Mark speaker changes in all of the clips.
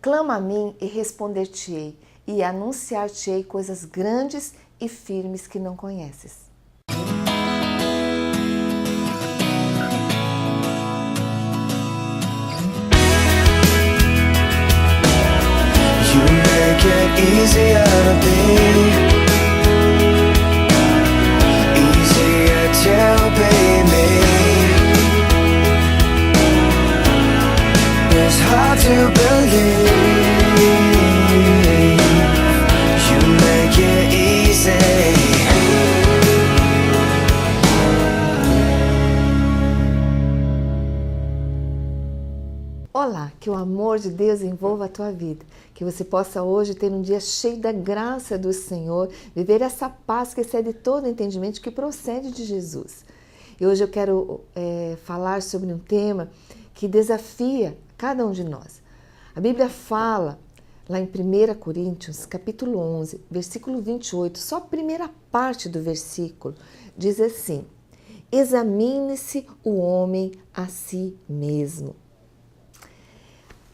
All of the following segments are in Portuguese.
Speaker 1: Clama a mim e responder-te-ei, e anunciar-te-ei coisas grandes e firmes que não conheces.
Speaker 2: You make it easier to be, easier to be me. It's hard to believe. You make it easy.
Speaker 1: Olá, que o amor de Deus envolva a tua vida, que você possa hoje ter um dia cheio da graça do Senhor, viver essa paz que excede todo entendimento, que procede de Jesus. E hoje eu quero falar sobre um tema que desafia cada um de nós. A Bíblia fala, lá em 1 Coríntios, capítulo 11, versículo 28, só a primeira parte do versículo, diz assim: examine-se o homem a si mesmo.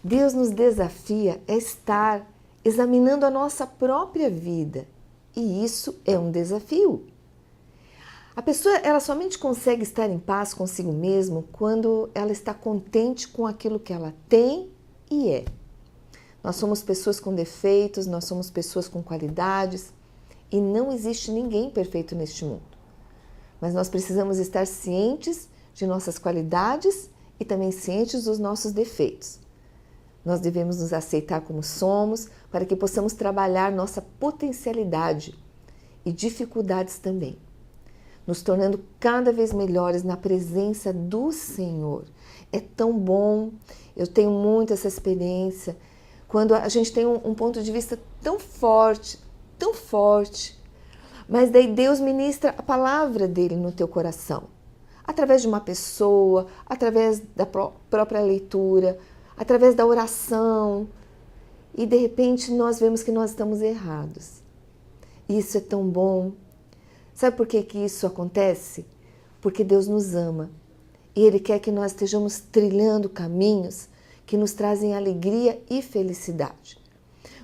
Speaker 1: Deus nos desafia a estar examinando a nossa própria vida, e isso é um desafio. A pessoa ela somente consegue estar em paz consigo mesma quando ela está contente com aquilo que ela tem e é. Nós somos pessoas com defeitos, nós somos pessoas com qualidades, e não existe ninguém perfeito neste mundo. Mas nós precisamos estar cientes de nossas qualidades e também cientes dos nossos defeitos. Nós devemos nos aceitar como somos para que possamos trabalhar nossa potencialidade e dificuldades também, nos tornando cada vez melhores na presença do Senhor. É tão bom, eu tenho muito essa experiência, quando a gente tem um ponto de vista tão forte, mas daí Deus ministra a palavra dele no teu coração, através de uma pessoa, através da própria leitura, através da oração, e de repente nós vemos que nós estamos errados. Isso é tão bom. Sabe por que isso acontece? Porque Deus nos ama e Ele quer que nós estejamos trilhando caminhos que nos trazem alegria e felicidade.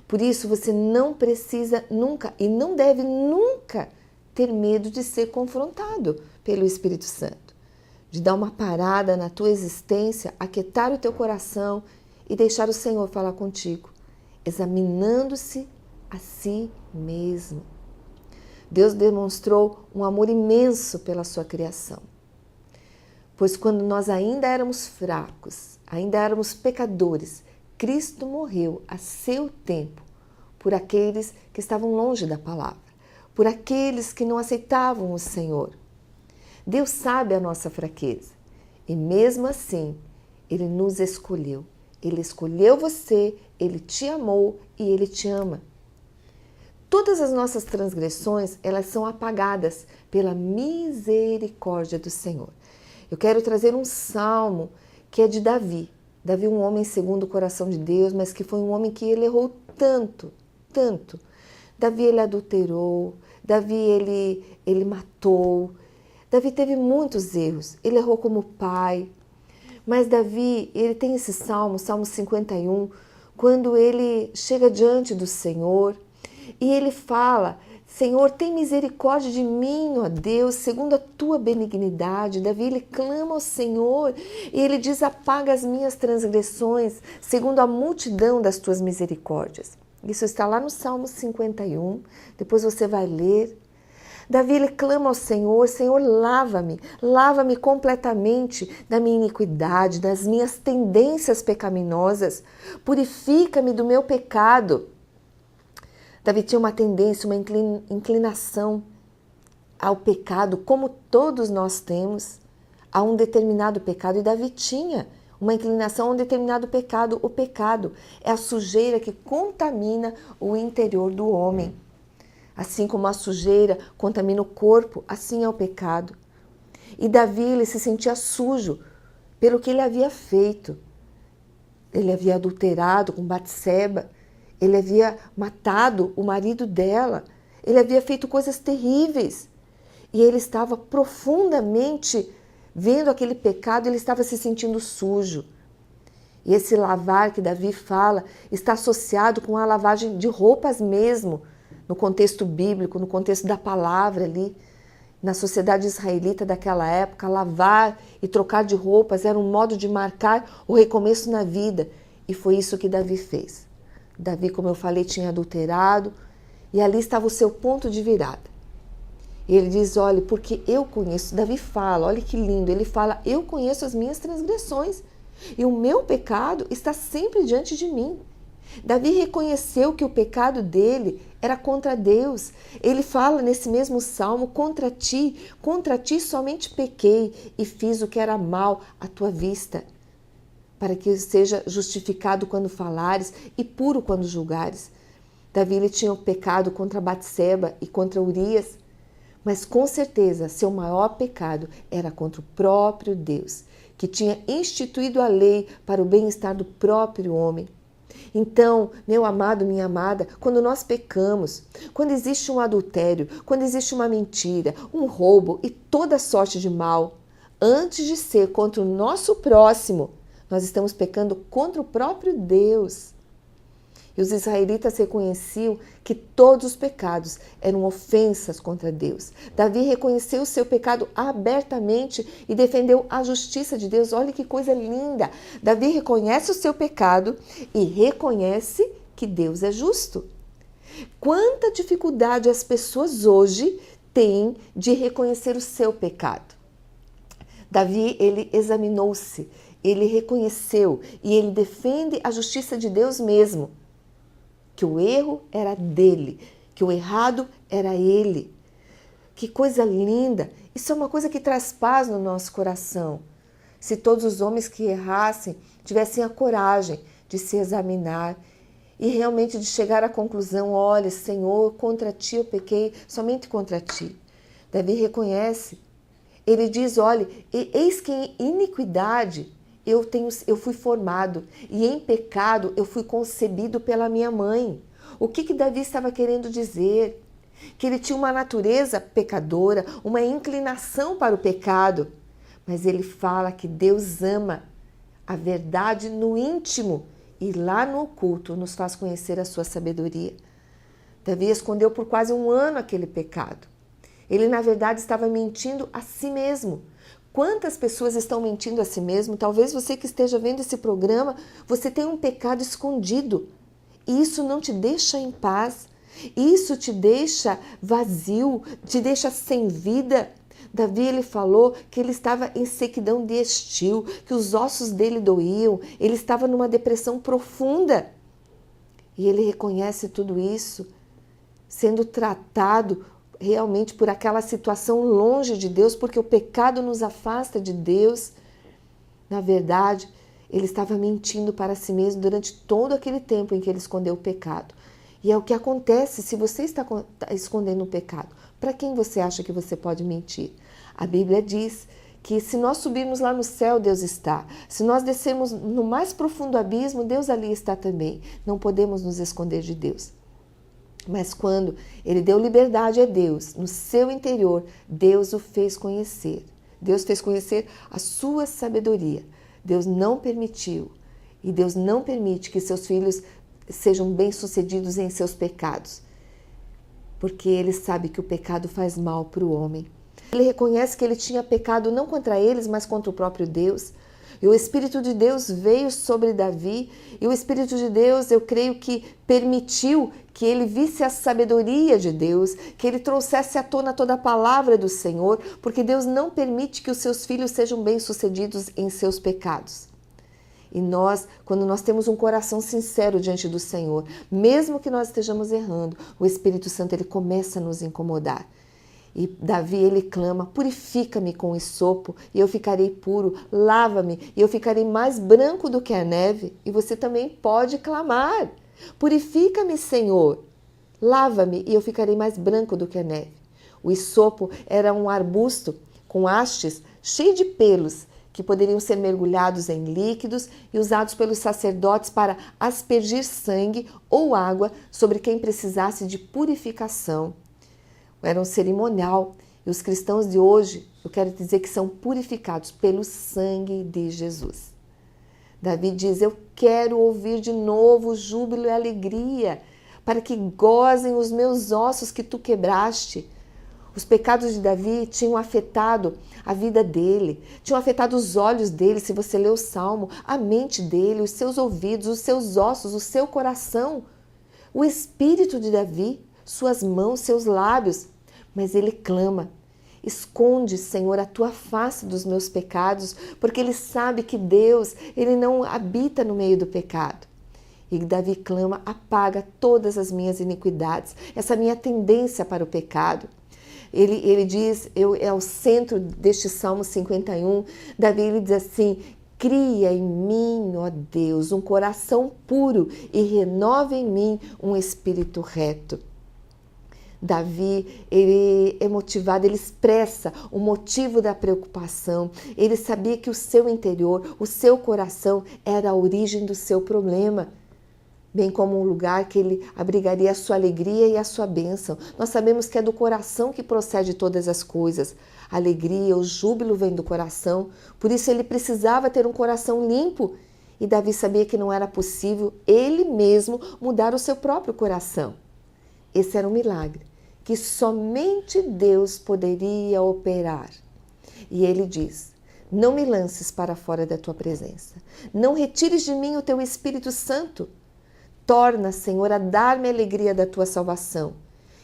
Speaker 1: Por isso você não precisa nunca e não deve nunca ter medo de ser confrontado pelo Espírito Santo, de dar uma parada na tua existência, aquietar o teu coração e deixar o Senhor falar contigo, examinando-se a si mesmo. Deus demonstrou um amor imenso pela sua criação, pois quando nós ainda éramos fracos, ainda éramos pecadores, Cristo morreu a seu tempo por aqueles que estavam longe da palavra, por aqueles que não aceitavam o Senhor. Deus sabe a nossa fraqueza e mesmo assim Ele nos escolheu. Ele escolheu você, Ele te amou e Ele te ama. Todas as nossas transgressões, elas são apagadas pela misericórdia do Senhor. Eu quero trazer um salmo que é de Davi. Davi, um homem segundo o coração de Deus, mas que foi um homem que ele errou tanto. Davi, ele adulterou, Davi, ele matou. Davi teve muitos erros, ele errou como pai, mas Davi, ele tem esse salmo, Salmo 51, quando ele chega diante do Senhor e ele fala: Senhor, tem misericórdia de mim, ó Deus, segundo a tua benignidade. Davi, ele clama ao Senhor e ele diz: apaga as minhas transgressões, segundo a multidão das tuas misericórdias. Isso está lá no Salmo 51, depois você vai ler. Davi, ele clama ao Senhor: Senhor, lava-me completamente da minha iniquidade, das minhas tendências pecaminosas, purifica-me do meu pecado. Davi tinha uma tendência, uma inclinação ao pecado, como todos nós temos, a um determinado pecado, e Davi tinha uma inclinação a um determinado pecado. O pecado é a sujeira que contamina o interior do homem. Assim como a sujeira contamina o corpo, assim é o pecado. E Davi, ele se sentia sujo pelo que ele havia feito. Ele havia adulterado com Batseba, ele havia matado o marido dela, ele havia feito coisas terríveis. E ele estava profundamente vendo aquele pecado, ele estava se sentindo sujo. E esse lavar que Davi fala está associado com a lavagem de roupas mesmo, no contexto bíblico, no contexto da palavra ali. Na sociedade israelita daquela época, lavar e trocar de roupas era um modo de marcar o recomeço na vida. E foi isso que Davi fez. Davi, como eu falei, tinha adulterado e ali estava o seu ponto de virada. E ele diz, olha, porque eu conheço, Davi fala, olha que lindo, ele fala, eu conheço as minhas transgressões e o meu pecado está sempre diante de mim. Davi reconheceu que o pecado dele era contra Deus. Ele fala nesse mesmo salmo, contra ti somente pequei e fiz o que era mal à tua vista, para que seja justificado quando falares e puro quando julgares. Davi ele tinha o pecado contra Batseba e contra Urias, mas com certeza seu maior pecado era contra o próprio Deus, que tinha instituído a lei para o bem-estar do próprio homem. Então, meu amado, minha amada, quando nós pecamos, quando existe um adultério, quando existe uma mentira, um roubo e toda sorte de mal, antes de ser contra o nosso próximo, nós estamos pecando contra o próprio Deus. E os israelitas reconheciam que todos os pecados eram ofensas contra Deus. Davi reconheceu o seu pecado abertamente e defendeu a justiça de Deus. Olha que coisa linda! Davi reconhece o seu pecado e reconhece que Deus é justo. Quanta dificuldade as pessoas hoje têm de reconhecer o seu pecado. Davi, ele examinou-se, ele reconheceu e ele defende a justiça de Deus mesmo. Que o erro era dele, que o errado era ele. Que coisa linda! Isso é uma coisa que traz paz no nosso coração. Se todos os homens que errassem tivessem a coragem de se examinar e realmente de chegar à conclusão, olha, Senhor, contra ti eu pequei, somente contra ti. Davi reconhece, ele diz, olha, eis que em iniquidade eu fui formado e em pecado eu fui concebido pela minha mãe. O que Davi estava querendo dizer? Que ele tinha uma natureza pecadora, uma inclinação para o pecado. Mas ele fala que Deus ama a verdade no íntimo e lá no oculto nos faz conhecer a sua sabedoria. Davi escondeu por quase 1 ano aquele pecado. Ele, na verdade, estava mentindo a si mesmo. Quantas pessoas estão mentindo a si mesmo? Talvez você que esteja vendo esse programa, você tem um pecado escondido. E isso não te deixa em paz. Isso te deixa vazio, te deixa sem vida. Davi, ele falou que ele estava em sequidão de estio, que os ossos dele doíam, ele estava numa depressão profunda. E ele reconhece tudo isso, sendo tratado realmente por aquela situação longe de Deus, porque o pecado nos afasta de Deus. Na verdade, ele estava mentindo para si mesmo durante todo aquele tempo em que ele escondeu o pecado. E é o que acontece se você está escondendo o pecado. Para quem você acha que você pode mentir? A Bíblia diz que se nós subirmos lá no céu, Deus está. Se nós descermos no mais profundo abismo, Deus ali está também. Não podemos nos esconder de Deus. Mas quando ele deu liberdade a Deus, no seu interior, Deus o fez conhecer. Deus fez conhecer a sua sabedoria. Deus não permitiu e Deus não permite que seus filhos sejam bem-sucedidos em seus pecados, porque ele sabe que o pecado faz mal para o homem. Ele reconhece que ele tinha pecado não contra eles, mas contra o próprio Deus. E o Espírito de Deus veio sobre Davi, e o Espírito de Deus, eu creio que permitiu que ele visse a sabedoria de Deus, que ele trouxesse à tona toda a palavra do Senhor, porque Deus não permite que os seus filhos sejam bem-sucedidos em seus pecados. E nós, quando nós temos um coração sincero diante do Senhor, mesmo que nós estejamos errando, o Espírito Santo ele começa a nos incomodar. E Davi, ele clama, purifica-me com esopo e eu ficarei puro, lava-me e eu ficarei mais branco do que a neve. E você também pode clamar, purifica-me, Senhor, lava-me e eu ficarei mais branco do que a neve. O esopo era um arbusto com hastes cheio de pelos que poderiam ser mergulhados em líquidos e usados pelos sacerdotes para aspergir sangue ou água sobre quem precisasse de purificação. Era um cerimonial e os cristãos de hoje, eu quero dizer que são purificados pelo sangue de Jesus. Davi diz: eu quero ouvir de novo júbilo e alegria, para que gozem os meus ossos que tu quebraste. Os pecados de Davi tinham afetado a vida dele, tinham afetado os olhos dele, se você ler o Salmo, a mente dele, os seus ouvidos, os seus ossos, o seu coração, o espírito de Davi, suas mãos, seus lábios. Mas ele clama: esconde, Senhor, a tua face dos meus pecados, porque ele sabe que Deus, ele não habita no meio do pecado. E Davi clama: apaga todas as minhas iniquidades, essa minha tendência para o pecado. Ele diz, é o centro deste Salmo 51, Davi ele diz assim: cria em mim, ó Deus, um coração puro e renova em mim um espírito reto. Davi, ele é motivado, ele expressa o motivo da preocupação. Ele sabia que o seu interior, o seu coração era a origem do seu problema, bem como um lugar que ele abrigaria a sua alegria e a sua bênção. Nós sabemos que é do coração que procede todas as coisas. A alegria, o júbilo vem do coração, por isso ele precisava ter um coração limpo. E Davi sabia que não era possível ele mesmo mudar o seu próprio coração. Esse era um milagre que somente Deus poderia operar. E ele diz: não me lances para fora da tua presença, não retires de mim o teu Espírito Santo. Torna, Senhor, a dar-me a alegria da tua salvação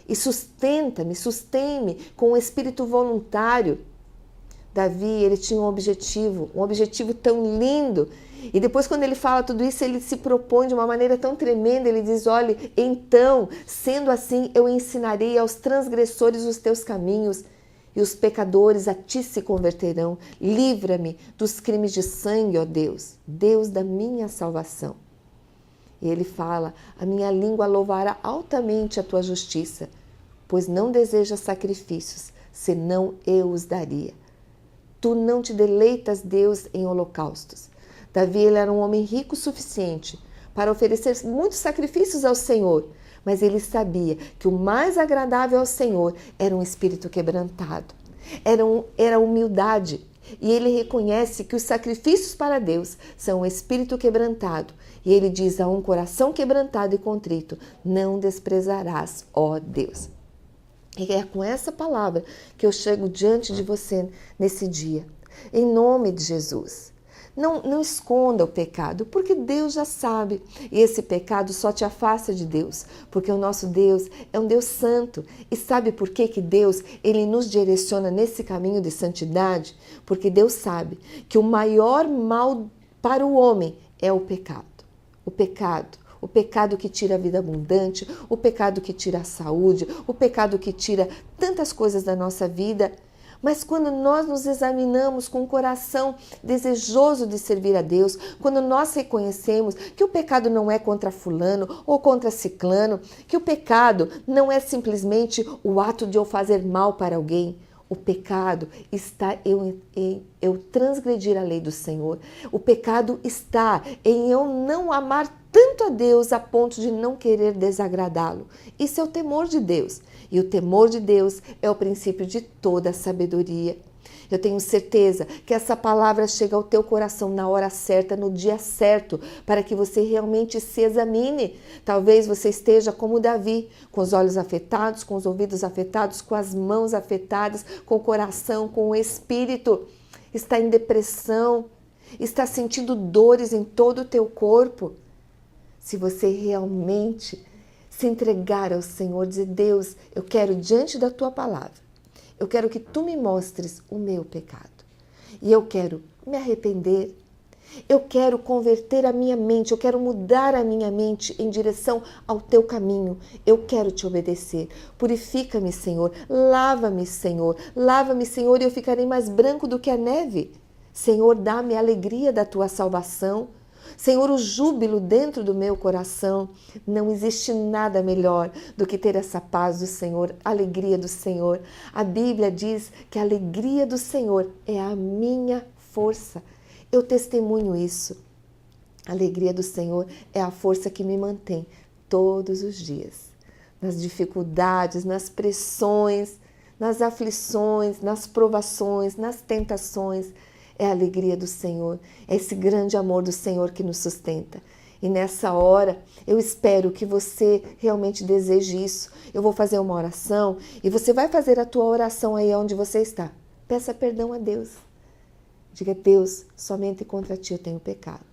Speaker 1: e sustenta-me, sustém-me com um espírito voluntário. Davi, ele tinha um objetivo tão lindo. E depois, quando ele fala tudo isso, ele se propõe de uma maneira tão tremenda. Ele diz: olha, então, sendo assim, eu ensinarei aos transgressores os teus caminhos e os pecadores a ti se converterão. Livra-me dos crimes de sangue, ó Deus, Deus da minha salvação. E ele fala: a minha língua louvará altamente a tua justiça, pois não desejas sacrifícios, senão eu os daria. Tu não te deleitas, Deus, em holocaustos. Davi, ele era um homem rico o suficiente para oferecer muitos sacrifícios ao Senhor, mas ele sabia que o mais agradável ao Senhor era um espírito quebrantado, era humildade. E ele reconhece que os sacrifícios para Deus são um espírito quebrantado. E ele diz: a um coração quebrantado e contrito não desprezarás, ó Deus. E é com essa palavra que eu chego diante de você nesse dia. Em nome de Jesus. Não esconda o pecado, porque Deus já sabe. E esse pecado só te afasta de Deus, porque o nosso Deus é um Deus santo. E sabe por que Deus, ele nos direciona nesse caminho de santidade? Porque Deus sabe que o maior mal para o homem é o pecado. O pecado que tira a vida abundante, o pecado que tira a saúde, o pecado que tira tantas coisas da nossa vida. Mas quando nós nos examinamos com um coração desejoso de servir a Deus, quando nós reconhecemos que o pecado não é contra fulano ou contra ciclano, que o pecado não é simplesmente o ato de eu fazer mal para alguém, o pecado está em eu transgredir a lei do Senhor. O pecado está em eu não amar tanto a Deus a ponto de não querer desagradá-lo. Isso é o temor de Deus. E o temor de Deus é o princípio de toda a sabedoria. Eu tenho certeza que essa palavra chega ao teu coração na hora certa, no dia certo, para que você realmente se examine. Talvez você esteja como Davi, com os olhos afetados, com os ouvidos afetados, com as mãos afetadas, com o coração, com o espírito. Está em depressão, está sentindo dores em todo o teu corpo. Se você realmente se entregar ao Senhor, dizer: Deus, eu quero diante da tua palavra, eu quero que tu me mostres o meu pecado. E eu quero me arrepender. Eu quero converter a minha mente. Eu quero mudar a minha mente em direção ao teu caminho. Eu quero te obedecer. Purifica-me, Senhor. Lava-me, Senhor. Lava-me, Senhor, e eu ficarei mais branco do que a neve. Senhor, dá-me a alegria da tua salvação. Senhor, o júbilo dentro do meu coração. Não existe nada melhor do que ter essa paz do Senhor, a alegria do Senhor. A Bíblia diz que a alegria do Senhor é a minha força. Eu testemunho isso. A alegria do Senhor é a força que me mantém todos os dias. Nas dificuldades, nas pressões, nas aflições, nas provações, nas tentações. é a alegria do Senhor, é esse grande amor do Senhor que nos sustenta. E nessa hora, eu espero que você realmente deseje isso. Eu vou fazer uma oração e você vai fazer a tua oração aí onde você está. Peça perdão a Deus. Diga: Deus, somente contra ti eu tenho pecado.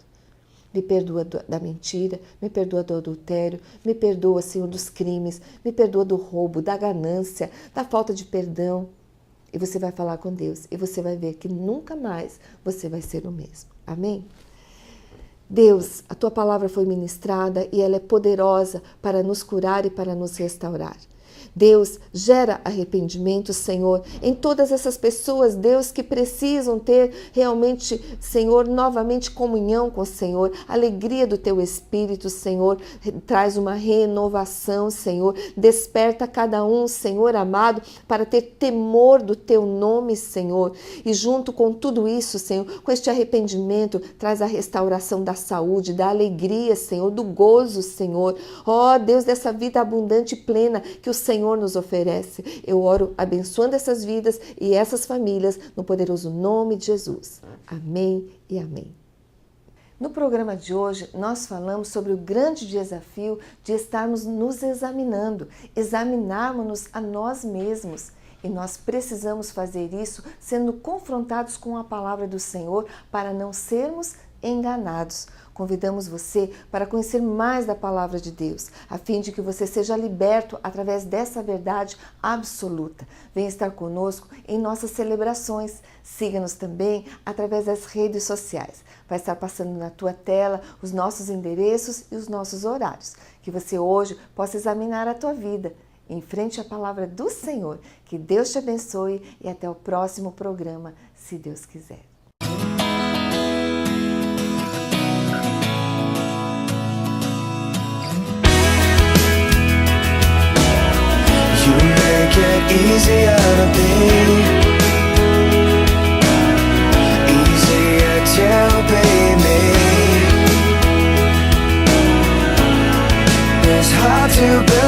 Speaker 1: Me perdoa da mentira, me perdoa do adultério, me perdoa, Senhor, dos crimes, me perdoa do roubo, da ganância, da falta de perdão. E você vai falar com Deus e você vai ver que nunca mais você vai ser o mesmo. Amém? Deus, a tua palavra foi ministrada e ela é poderosa para nos curar e para nos restaurar. Deus, gera arrependimento, Senhor, em todas essas pessoas, Deus, que precisam ter realmente, Senhor, novamente comunhão com o Senhor, alegria do Teu Espírito, Senhor, traz uma renovação, Senhor, desperta cada um, Senhor amado, para ter temor do Teu nome, Senhor, e junto com tudo isso, Senhor, com este arrependimento, traz a restauração da saúde, da alegria, Senhor, do gozo, Senhor, ó Deus, dessa vida abundante e plena que o Senhor nos oferece. Eu oro abençoando essas vidas e essas famílias no poderoso nome de Jesus. Amém e amém. No programa de hoje, nós falamos sobre o grande desafio de estarmos nos examinando, examinarmos-nos a nós mesmos. E nós precisamos fazer isso sendo confrontados com a palavra do Senhor para não sermos enganados. Convidamos você para conhecer mais da palavra de Deus, a fim de que você seja liberto através dessa verdade absoluta. Venha estar conosco em nossas celebrações. Siga-nos também através das redes sociais. Vai estar passando na tua tela os nossos endereços e os nossos horários. Que você hoje possa examinar a tua vida em frente à palavra do Senhor. Que Deus te abençoe e até o próximo programa, se Deus quiser.
Speaker 2: Make it easier to be, easier to be me. It's hard to believe